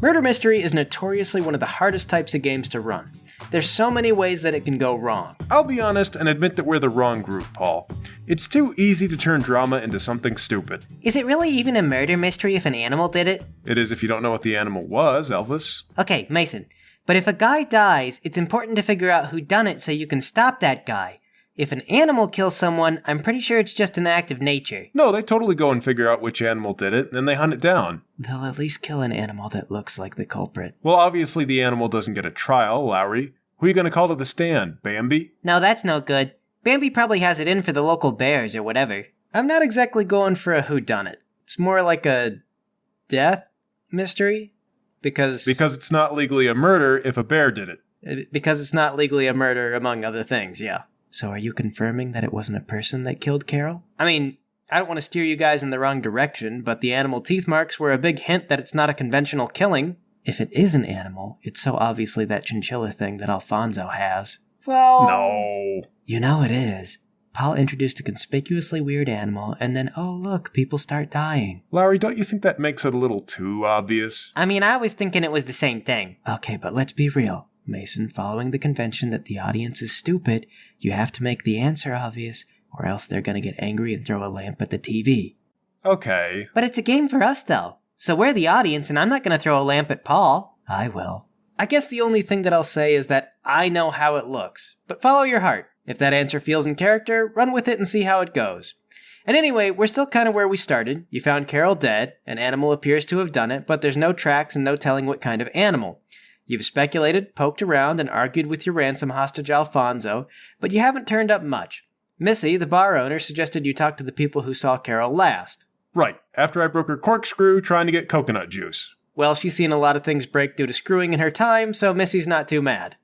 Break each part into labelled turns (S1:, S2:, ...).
S1: Murder Mystery is notoriously one of the hardest types of games to run. There's so many ways that it can go wrong.
S2: I'll be honest and admit that we're the wrong group, Paul. It's too easy to turn drama into something stupid.
S3: Is it really even a murder mystery if an animal did it?
S2: It is if you don't know what the animal was, Elvis.
S3: Okay, Mason. But if a guy dies, it's important to figure out who done it so you can stop that guy. If an animal kills someone, I'm pretty sure it's just an act of nature.
S2: No, they totally go and figure out which animal did it, and then they hunt it down.
S1: They'll at least kill an animal that looks like the culprit.
S2: Well, obviously the animal doesn't get a trial, Lowry. Who are you going to call to the stand, Bambi?
S3: No, that's no good. Bambi probably has it in for the local bears or whatever.
S1: I'm not exactly going for a whodunit. It's more like a death mystery. Because
S2: it's not legally a murder if a bear did it.
S1: Because it's not legally a murder, among other things, yeah. So are you confirming that it wasn't a person that killed Carol? I mean, I don't want to steer you guys in the wrong direction, but the animal teeth marks were a big hint that it's not a conventional killing. If it is an animal, it's so obviously that chinchilla thing that Alfonso has. Well...
S2: No.
S1: You know it is. Paul introduced a conspicuously weird animal, and then, oh look, people start dying.
S2: Lowry, don't you think that makes it a little too obvious?
S3: I mean, I was thinking it was the same thing.
S1: Okay, but let's be real. Mason, following the convention that the audience is stupid, you have to make the answer obvious, or else they're gonna get angry and throw a lamp at the TV.
S2: Okay.
S3: But it's a game for us, though. So we're the audience, and I'm not gonna throw a lamp at Paul.
S1: I will. I guess the only thing that I'll say is that I know how it looks. But follow your heart. If that answer feels in character, run with it and see how it goes. And anyway, we're still kind of where we started. You found Carol dead. An animal appears to have done it, but there's no tracks and no telling what kind of animal. You've speculated, poked around, and argued with your ransom hostage Alfonso, but you haven't turned up much. Missy, the bar owner, suggested you talk to the people who saw Carol last.
S2: Right, after I broke her corkscrew trying to get coconut juice.
S1: Well, she's seen a lot of things break due to screwing in her time, so Missy's not too mad.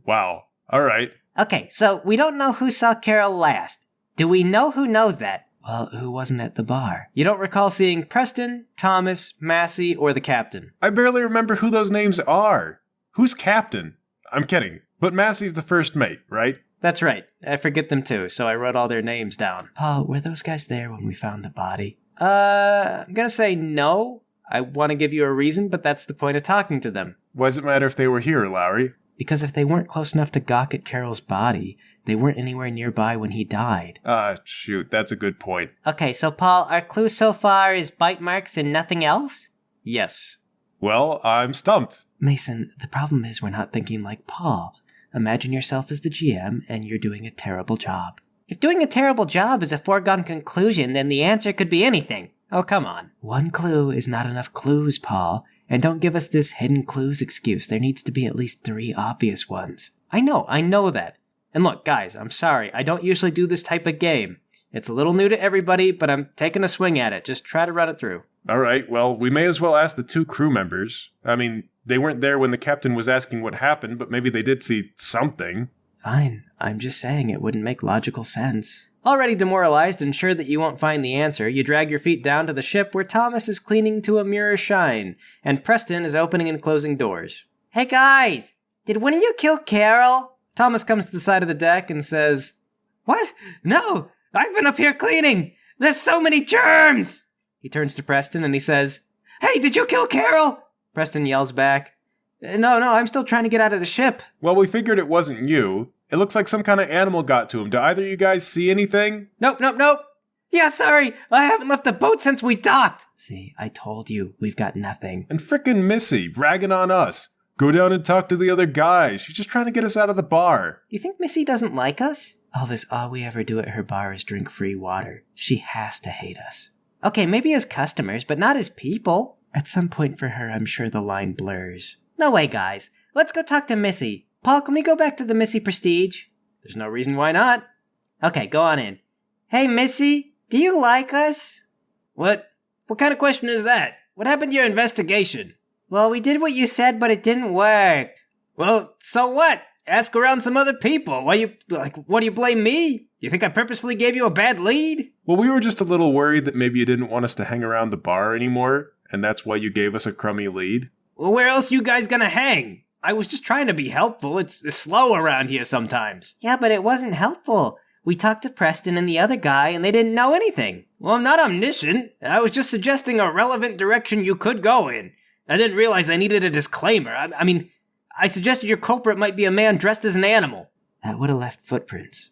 S2: Wow. All right.
S3: Okay, so we don't know who saw Carol last. Do we know who knows that?
S1: Well, who wasn't at the bar? You don't recall seeing Preston, Thomas, Massey, or the captain.
S2: I barely remember who those names are. Who's captain? I'm kidding, but Massey's the first mate, right?
S1: That's right. I forget them too, so I wrote all their names down. Paul, were those guys there when we found the body? I'm gonna say no. I want to give you a reason, but that's the point of talking to them.
S2: Why does it matter if they were here, Lowry?
S1: Because if they weren't close enough to gawk at Carol's body, they weren't anywhere nearby when he died.
S2: Shoot, that's a good point.
S3: Okay, so Paul, our clue so far is bite marks and nothing else?
S1: Yes.
S2: Well, I'm stumped.
S1: Mason, the problem is we're not thinking like Paul. Imagine yourself as the GM, and you're doing a terrible job.
S3: If doing a terrible job is a foregone conclusion, then the answer could be anything.
S1: Oh, come on. One clue is not enough clues, Paul. And don't give us this hidden clues excuse. There needs to be at least 3 obvious ones. I know that. And look, guys, I'm sorry. I don't usually do this type of game. It's a little new to everybody, but I'm taking a swing at it. Just try to run it through.
S2: All right, well, we may as well ask the 2 crew members. I mean, they weren't there when the captain was asking what happened, but maybe they did see something.
S1: Fine. I'm just saying it wouldn't make logical sense. Already demoralized and sure that you won't find the answer, you drag your feet down to the ship where Thomas is cleaning to a mirror shine, and Preston is opening and closing doors.
S3: Hey guys, did one of you kill Carol?
S1: Thomas comes to the side of the deck and says,
S3: What? No, I've been up here cleaning. There's so many germs.
S1: He turns to Preston and he says,
S3: Hey, did you kill Carol?
S1: Preston yells back, No, I'm still trying to get out of the ship.
S2: Well, we figured it wasn't you. It looks like some kind of animal got to him. Do either of you guys see anything?
S3: Nope. Yeah, sorry. I haven't left the boat since we docked.
S1: See, I told you, we've got nothing.
S2: And frickin' Missy, bragging on us. Go down and talk to the other guys. She's just trying to get us out of the bar.
S3: You think Missy doesn't like us?
S1: Elvis, all we ever do at her bar is drink free water. She has to hate us.
S3: Okay, maybe as customers, but not as people.
S1: At some point for her, I'm sure the line blurs.
S3: No way, guys. Let's go talk to Missy. Paul, can we go back to the Missy Prestige?
S1: There's no reason why not.
S3: Okay, go on in. Hey, Missy, do you like us?
S1: What? What kind of question is that? What happened to your investigation?
S3: Well, we did what you said, but it didn't work.
S1: Well, so what? Ask around some other people. What do you blame me? You think I purposefully gave you a bad lead?
S2: Well, we were just a little worried that maybe you didn't want us to hang around the bar anymore, and that's why you gave us a crummy lead.
S1: Well, where else you guys gonna hang? I was just trying to be helpful. It's slow around here sometimes.
S3: Yeah, but it wasn't helpful. We talked to Preston and the other guy, and they didn't know anything.
S1: Well, I'm not omniscient. I was just suggesting a relevant direction you could go in. I didn't realize I needed a disclaimer. I mean, I suggested your culprit might be a man dressed as an animal.
S3: That would have left footprints.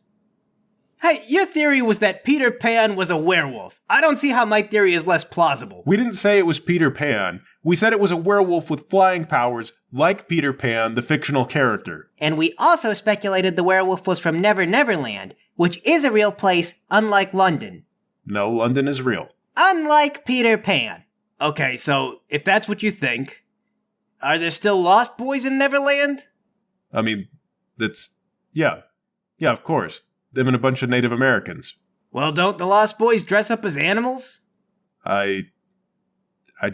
S1: Hey, your theory was that Peter Pan was a werewolf. I don't see how my theory is less plausible.
S2: We didn't say it was Peter Pan. We said it was a werewolf with flying powers, like Peter Pan, the fictional character.
S3: And we also speculated the werewolf was from Never Never Land, which is a real place, unlike London.
S2: No, London is real.
S3: Unlike Peter Pan.
S1: Okay, so if that's what you think, are there still Lost Boys in Neverland?
S2: I mean, yeah, of course. Them and a bunch of Native Americans.
S1: Well, don't the Lost Boys dress up as animals?
S2: I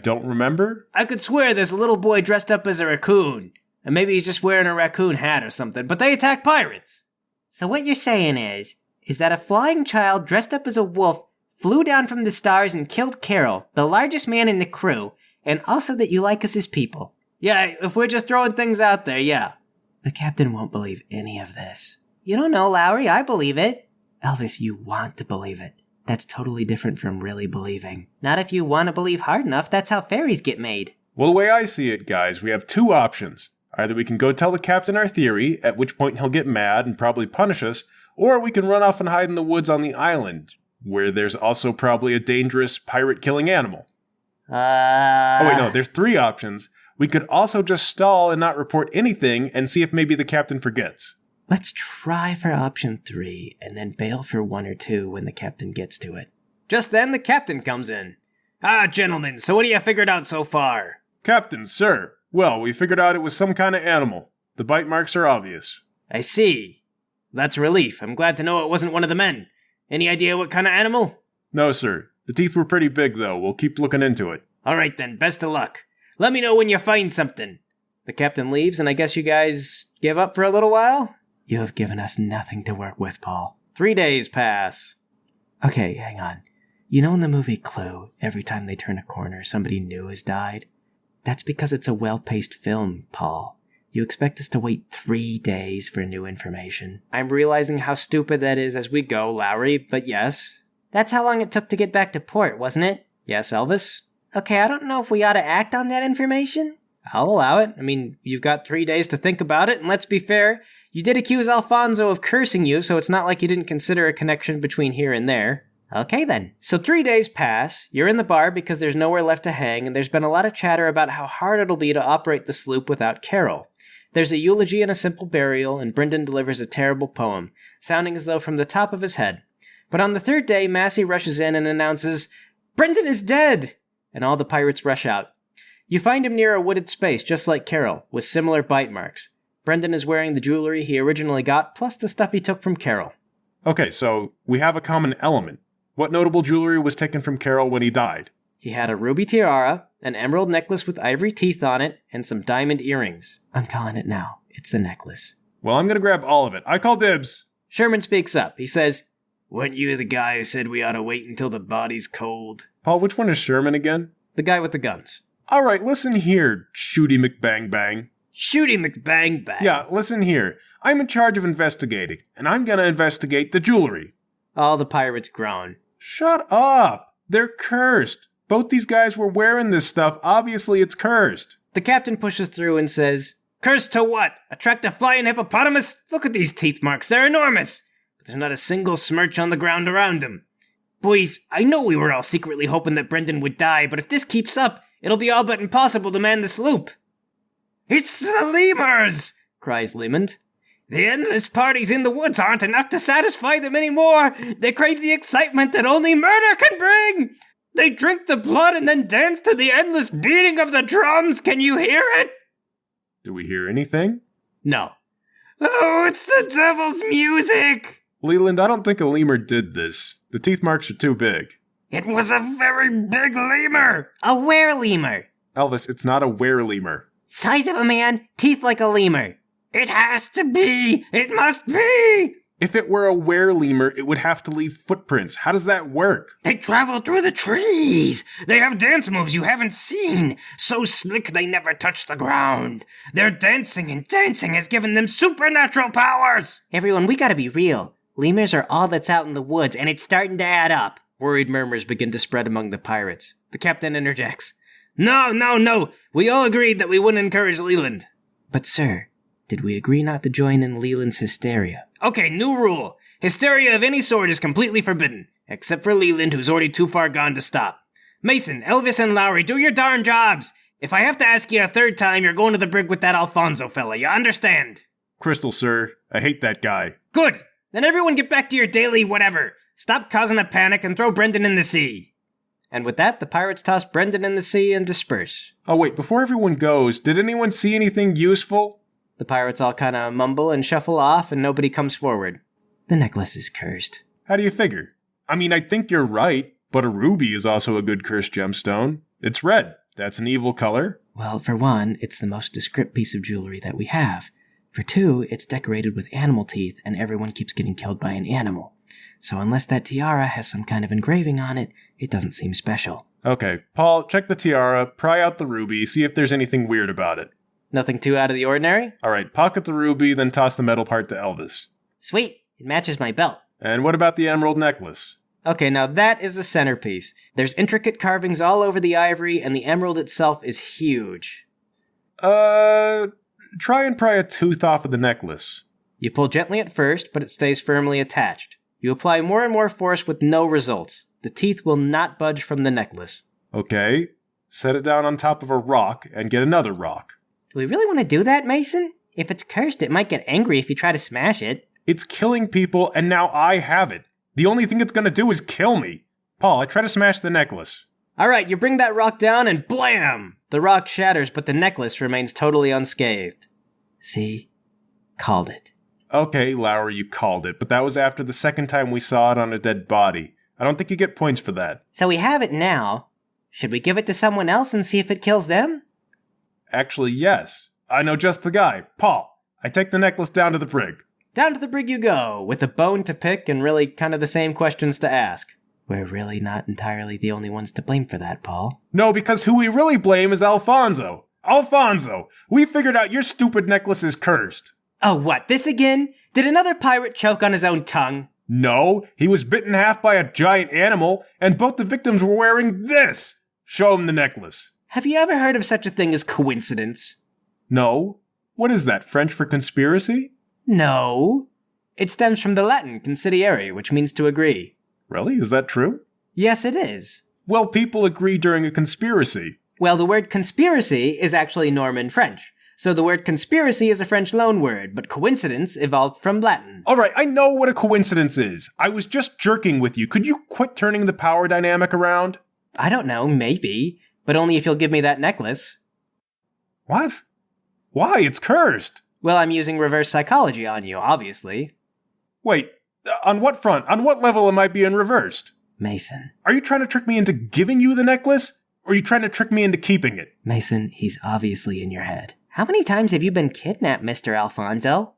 S2: don't remember.
S1: I could swear there's a little boy dressed up as a raccoon, and maybe he's just wearing a raccoon hat or something, but they attack pirates.
S3: So what you're saying is that a flying child dressed up as a wolf flew down from the stars and killed Carol, the largest man in the crew, and also that you like us as people.
S1: Yeah, if we're just throwing things out there, yeah.
S3: The captain won't believe any of this. You don't know, Lowry, I believe it. Elvis, you want to believe it. That's totally different from really believing. Not if you want to believe hard enough, that's how fairies get made.
S2: Well, the way I see it, guys, we have two options. Either we can go tell the captain our theory, at which point he'll get mad and probably punish us, or we can run off and hide in the woods on the island, where there's also probably a dangerous pirate-killing animal. Oh wait, no, there's three options. We could also just stall and not report anything and see if maybe the captain forgets.
S3: Let's try for option 3 and then bail for 1 or 2 when the captain gets to it.
S1: Just then, the captain comes in. Ah, gentlemen, so what have you figured out so far?
S2: Captain, sir. Well, we figured out it was some kind of animal. The bite marks are obvious.
S1: I see. That's a relief. I'm glad to know it wasn't one of the men. Any idea what kind of animal?
S2: No, sir. The teeth were pretty big, though. We'll keep looking into it.
S1: All right, then. Best of luck. Let me know when you find something. The captain leaves, and I guess you guys give up for a little while?
S3: You have given us nothing to work with, Paul.
S1: 3 days pass.
S3: Okay, hang on. You know in the movie Clue, every time they turn a corner, somebody new has died? That's because it's a well-paced film, Paul. You expect us to wait 3 days for new information.
S1: I'm realizing how stupid that is as we go, Lowry, but yes.
S3: That's how long it took to get back to port, wasn't it?
S1: Yes, Elvis?
S3: Okay, I don't know if we ought to act on that information.
S1: I'll allow it. I mean, you've got 3 days to think about it, and let's be fair, you did accuse Alfonso of cursing you, so it's not like you didn't consider a connection between here and there.
S3: Okay then.
S1: So 3 days pass, you're in the bar because there's nowhere left to hang, and there's been a lot of chatter about how hard it'll be to operate the sloop without Carol. There's a eulogy and a simple burial, and Brendan delivers a terrible poem, sounding as though from the top of his head. But on the 3rd day, Massey rushes in and announces, "Brendan is dead!" And all the pirates rush out. You find him near a wooded space, just like Carol, with similar bite marks. Brendan is wearing the jewelry he originally got, plus the stuff he took from Carol.
S2: Okay, so we have a common element. What notable jewelry was taken from Carol when he died?
S1: He had a ruby tiara, an emerald necklace with ivory teeth on it, and some diamond earrings.
S3: I'm calling it now. It's the necklace.
S2: Well, I'm gonna grab all of it. I call dibs.
S1: Sherman speaks up. He says, "Weren't you the guy who said we ought to wait until the body's cold?"
S2: Paul, which one is Sherman again?
S1: The guy with the guns.
S2: All right, listen here, Shooty McBang-Bang.
S1: Shooty McBang-Bang.
S2: Yeah, listen here. I'm in charge of investigating, and I'm gonna investigate the jewelry.
S1: All the pirates groan.
S2: Shut up! They're cursed. Both these guys were wearing this stuff. Obviously, it's cursed.
S1: The captain pushes through and says, "Cursed to what? Attract a flying hippopotamus? Look at these teeth marks. They're enormous. But there's not a single smirch on the ground around them. Boys, I know we were all secretly hoping that Brendan would die, but if this keeps up, it'll be all but impossible to man the sloop." "It's the lemurs!" cries Lemond. "The endless parties in the woods aren't enough to satisfy them anymore. They crave the excitement that only murder can bring. They drink the blood and then dance to the endless beating of the drums. Can you hear it?"
S2: Do we hear anything?
S1: No. "Oh, it's the devil's music!"
S2: Leland, I don't think a lemur did this. The teeth marks are too big.
S1: "It was a very big lemur."
S3: A were-lemur.
S2: Elvis, it's not a were-lemur.
S3: Size of a man, teeth like a lemur.
S1: "It has to be! It must be!"
S2: If it were a were-lemur, it would have to leave footprints. How does that work?
S1: "They travel through the trees. They have dance moves you haven't seen. So slick they never touch the ground. Their dancing and dancing has given them supernatural powers."
S3: Everyone, we gotta be real. Lemurs are all that's out in the woods, and it's starting to add up.
S1: Worried murmurs begin to spread among the pirates. The captain interjects. No. We all agreed that we wouldn't encourage Leland.
S3: But sir, did we agree not to join in Leland's hysteria?
S1: Okay, new rule. Hysteria of any sort is completely forbidden, except for Leland, who's already too far gone to stop. Mason, Elvis, and Lowry, do your darn jobs! If I have to ask you a third time, you're going to the brig with that Alfonso fella, you understand?
S2: Crystal, sir, I hate that guy.
S1: Good! Then everyone get back to your daily whatever. Stop causing a panic and throw Brendan in the sea. And with that, the pirates toss Brendan in the sea and disperse.
S2: Oh wait, before everyone goes, did anyone see anything useful?
S1: The pirates all kind of mumble and shuffle off, and nobody comes forward.
S3: The necklace is cursed.
S2: How do you figure? I mean, I think you're right, but a ruby is also a good cursed gemstone. It's red. That's an evil color.
S3: Well, for one, it's the most descript piece of jewelry that we have. For two, it's decorated with animal teeth, and everyone keeps getting killed by an animal. So unless that tiara has some kind of engraving on it, it doesn't seem special.
S2: Okay, Paul, check the tiara, pry out the ruby, see if there's anything weird about it.
S1: Nothing too out of the ordinary?
S2: Alright, pocket the ruby, then toss the metal part to Elvis.
S1: Sweet, it matches my belt.
S2: And what about the emerald necklace?
S1: Okay, now that is the centerpiece. There's intricate carvings all over the ivory, and the emerald itself is huge.
S2: Try and pry a tooth off of the necklace.
S1: You pull gently at first, but it stays firmly attached. You apply more and more force with no results. The teeth will not budge from the necklace.
S2: Okay, set it down on top of a rock and get another rock.
S1: Do we really want to do that, Mason? If it's cursed, it might get angry if you try to smash it.
S2: It's killing people, and now I have it. The only thing it's gonna do is kill me. Paul, I try to smash the necklace.
S1: Alright, you bring that rock down and blam! The rock shatters, but the necklace remains totally unscathed.
S3: See? Called it.
S2: Okay, Lowry, you called it, but that was after the second time we saw it on a dead body. I don't think you get points for that.
S1: So we have it now. Should we give it to someone else and see if it kills them?
S2: Actually, yes. I know just the guy. Paul, I take the necklace down to the brig.
S1: Down to the brig you go, with a bone to pick and really kind of the same questions to ask.
S3: We're really not entirely the only ones to blame for that, Paul.
S2: No, because who we really blame is Alfonso. Alfonso, we figured out your stupid necklace is cursed.
S1: Oh, what, this again? Did another pirate choke on his own tongue?
S2: No, he was bitten in half by a giant animal, and both the victims were wearing this. Show him the necklace.
S1: Have you ever heard of such a thing as coincidence?
S2: No. What is that, French for conspiracy?
S1: No. It stems from the Latin considiere, which means to agree.
S2: Really? Is that true?
S1: Yes, it is.
S2: Well, people agree during a conspiracy.
S1: Well, the word conspiracy is actually Norman French. So the word conspiracy is a French loanword, but coincidence evolved from Latin.
S2: All right, I know what a coincidence is. I was just jerking with you. Could you quit turning the power dynamic around?
S1: I don't know, maybe. But only if you'll give me that necklace.
S2: What? Why? It's cursed.
S1: Well, I'm using reverse psychology on you, obviously.
S2: Wait, on what front? On what level am I being reversed?
S3: Mason.
S2: Are you trying to trick me into giving you the necklace? Or are you trying to trick me into keeping it?
S3: Mason, he's obviously in your head.
S1: How many times have you been kidnapped, Mr. Alfonso?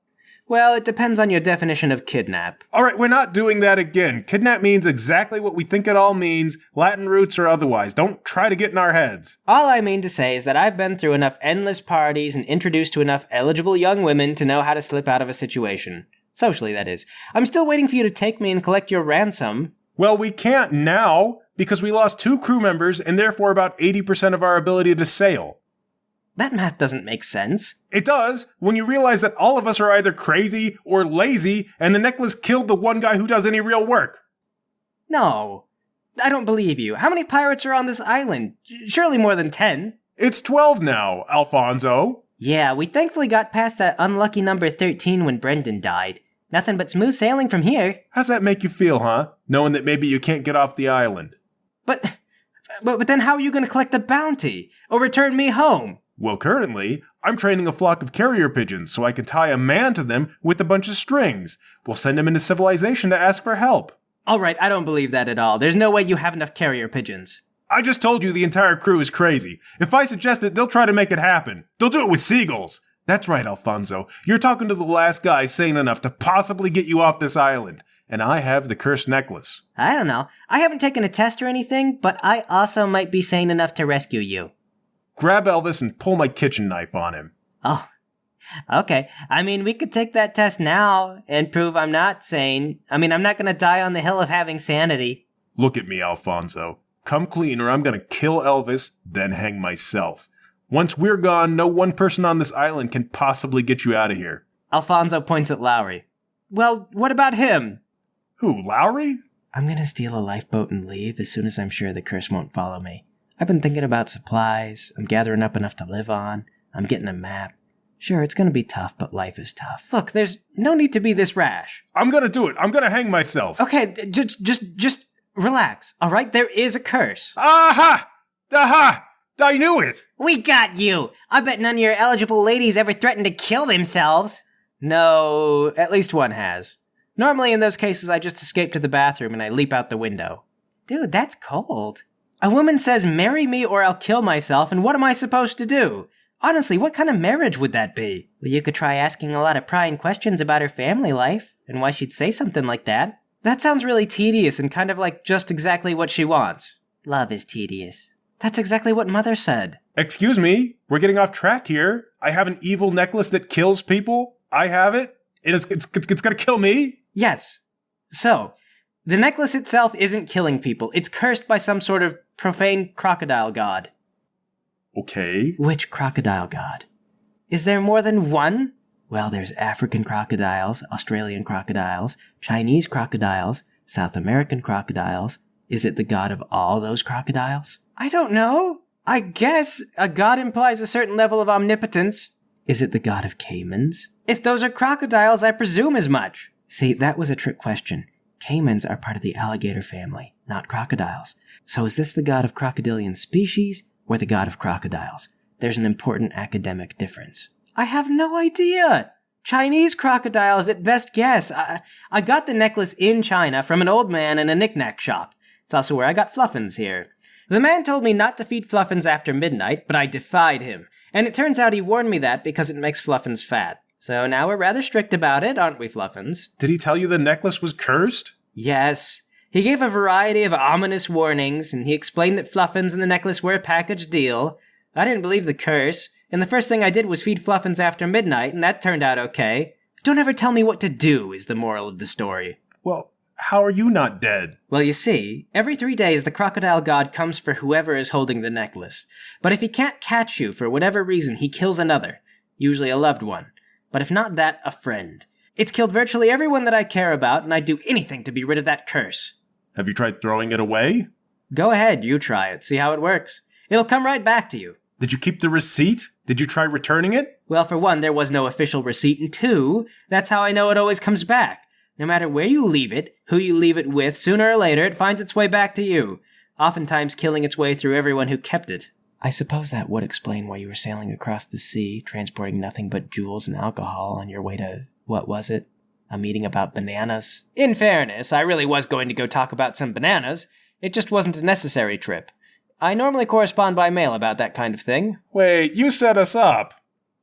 S1: Well, it depends on your definition of kidnap.
S2: All right, we're not doing that again. Kidnap means exactly what we think it all means, Latin roots or otherwise. Don't try to get in our heads.
S1: All I mean to say is that I've been through enough endless parties and introduced to enough eligible young women to know how to slip out of a situation. Socially, that is. I'm still waiting for you to take me and collect your ransom.
S2: Well, we can't now, because we lost 2 crew members and therefore about 80% of our ability to sail.
S1: That math doesn't make sense.
S2: It does, when you realize that all of us are either crazy or lazy, and the necklace killed the one guy who does any real work.
S1: No. I don't believe you. How many pirates are on this island? Surely more than 10.
S2: It's 12 now, Alfonso.
S1: Yeah, we thankfully got past that unlucky number 13 when Brendan died. Nothing but smooth sailing from here.
S2: How's that make you feel, huh? Knowing that maybe you can't get off the island.
S1: But then how are you going to collect the bounty? Or return me home?
S2: Well, currently, I'm training a flock of carrier pigeons so I can tie a man to them with a bunch of strings. We'll send him into civilization to ask for help.
S1: Alright, I don't believe that at all. There's no way you have enough carrier pigeons.
S2: I just told you the entire crew is crazy. If I suggest it, they'll try to make it happen. They'll do it with seagulls. That's right, Alfonso. You're talking to the last guy sane enough to possibly get you off this island. And I have the cursed necklace.
S1: I don't know. I haven't taken a test or anything, but I also might be sane enough to rescue you.
S2: Grab Elvis and pull my kitchen knife on him.
S1: Oh, okay. I mean, we could take that test now and prove I'm not sane. I mean, I'm not going to die on the hill of having sanity.
S2: Look at me, Alfonso. Come clean or I'm gonna kill Elvis, then hang myself. Once we're gone, no one person on this island can possibly get you out of here.
S1: Alfonso points at Lowry. Well, what about him?
S2: Who, Lowry?
S3: I'm gonna steal a lifeboat and leave as soon as I'm sure the curse won't follow me. I've been thinking about supplies, I'm gathering up enough to live on, I'm getting a map. Sure, it's gonna be tough, but life is tough.
S1: Look, there's no need to be this rash.
S2: I'm gonna do it. I'm gonna hang myself.
S1: Okay, just relax, all right? There is a curse.
S2: Aha! Aha! I knew it!
S4: We got you! I bet none of your eligible ladies ever threatened to kill themselves.
S1: No, at least one has. Normally in those cases, I just escape to the bathroom and I leap out the window.
S4: Dude, that's cold.
S1: A woman says, marry me or I'll kill myself, and what am I supposed to do? Honestly, what kind of marriage would that be?
S4: Well, you could try asking a lot of prying questions about her family life, and why she'd say something like that.
S1: That sounds really tedious and kind of like just exactly what she wants.
S4: Love is tedious.
S1: That's exactly what Mother said.
S2: Excuse me, we're getting off track here. I have an evil necklace that kills people. I have it. It's gonna kill me.
S1: Yes. So, the necklace itself isn't killing people. It's cursed by some sort of profane crocodile god.
S2: Okay.
S3: Which crocodile god?
S1: Is there more than one?
S3: Well, there's African crocodiles, Australian crocodiles, Chinese crocodiles, South American crocodiles. Is it the god of all those crocodiles?
S1: I don't know. I guess a god implies a certain level of omnipotence.
S3: Is it the god of caimans?
S1: If those are crocodiles, I presume as much.
S3: See, that was a trick question. Caimans are part of the alligator family, not crocodiles. So is this the god of crocodilian species or the god of crocodiles? There's an important academic difference.
S1: I have no idea. Chinese crocodiles at best guess. I got the necklace in China from an old man in a knick-knack shop. It's also where I got Fluffins here. The man told me not to feed Fluffins after midnight, but I defied him. And it turns out he warned me that because it makes Fluffins fat. So now we're rather strict about it, aren't we, Fluffins?
S2: Did he tell you the necklace was cursed?
S1: Yes. He gave a variety of ominous warnings, and he explained that Fluffins and the necklace were a package deal. I didn't believe the curse, and the first thing I did was feed Fluffins after midnight, and that turned out okay. Don't ever tell me what to do, is the moral of the story.
S2: Well, how are you not dead?
S1: Well, you see, every 3 days the crocodile god comes for whoever is holding the necklace. But if he can't catch you for whatever reason, he kills another, usually a loved one. But if not that, a friend. It's killed virtually everyone that I care about, and I'd do anything to be rid of that curse.
S2: Have you tried throwing it away?
S1: Go ahead, you try it, see how it works. It'll come right back to you.
S2: Did you keep the receipt? Did you try returning it?
S1: Well, for one, there was no official receipt, and two, that's how I know it always comes back. No matter where you leave it, who you leave it with, sooner or later it finds its way back to you, oftentimes killing its way through everyone who kept it.
S3: I suppose that would explain why you were sailing across the sea, transporting nothing but jewels and alcohol on your way to, what was it? A meeting about bananas?
S1: In fairness, I really was going to go talk about some bananas. It just wasn't a necessary trip. I normally correspond by mail about that kind of thing.
S2: Wait, you set us up.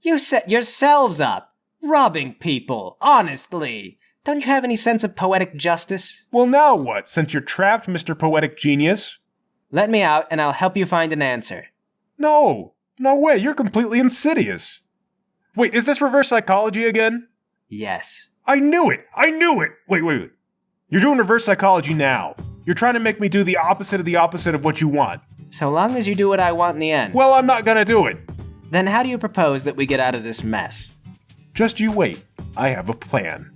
S1: You set yourselves up. Robbing people, honestly. Don't you have any sense of poetic justice?
S2: Well, now what, since you're trapped, Mr. Poetic Genius?
S1: Let me out, and I'll help you find an answer.
S2: No way, you're completely insidious. Wait, is this reverse psychology again?
S1: Yes.
S2: I knew it! Wait. You're doing reverse psychology now. You're trying to make me do the opposite of what you want.
S1: So long as you do what I want in the end.
S2: Well, I'm not gonna do it.
S1: Then how do you propose that we get out of this mess?
S2: Just you wait. I have a plan.